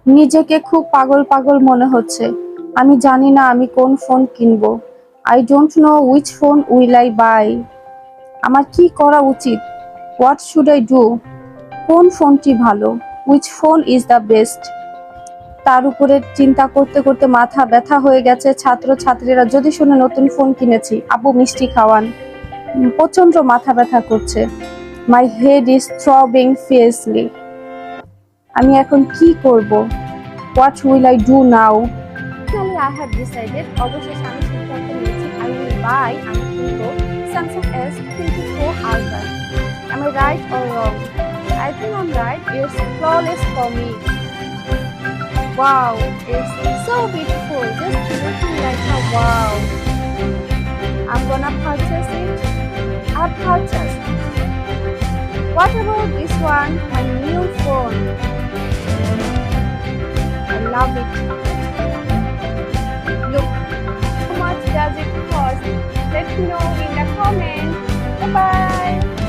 নিজেকে খুব পাগল পাগল মনে হচ্ছে। আমি জানি না আমি কোন ফোন কিনবো। I don't know which phone will I buy. আমার কি করা উচিত? What should I do? কোন ফোনটি ভালো? Which phone is the best? তার উপরে চিন্তা করতে করতে মাথা ব্যথা হয়ে গেছে। ছাত্রছাত্রীরা যদি শুনে নতুন ফোন কিনেছি, আব্বু মিষ্টি খাওয়ান, প্রচন্ড মাথা ব্যথা করছে। My head is throbbing fiercely. আমি এখন কি করব? What will I do now? Finally I have decided, অবশেষে আমি সিদ্ধান্ত নিয়েছি। আই উইল বাই, আমি কিনবো Samsung S24 ultra. Am I right or wrong? I think I'm right. It's flawless for me. Wow, it's so beautiful. Just looking like a wow. I'm gonna purchase it. I've purchased. What about this one? My new phone. I love it. Look, how much does it cost? Let me know in the comment. Bye bye.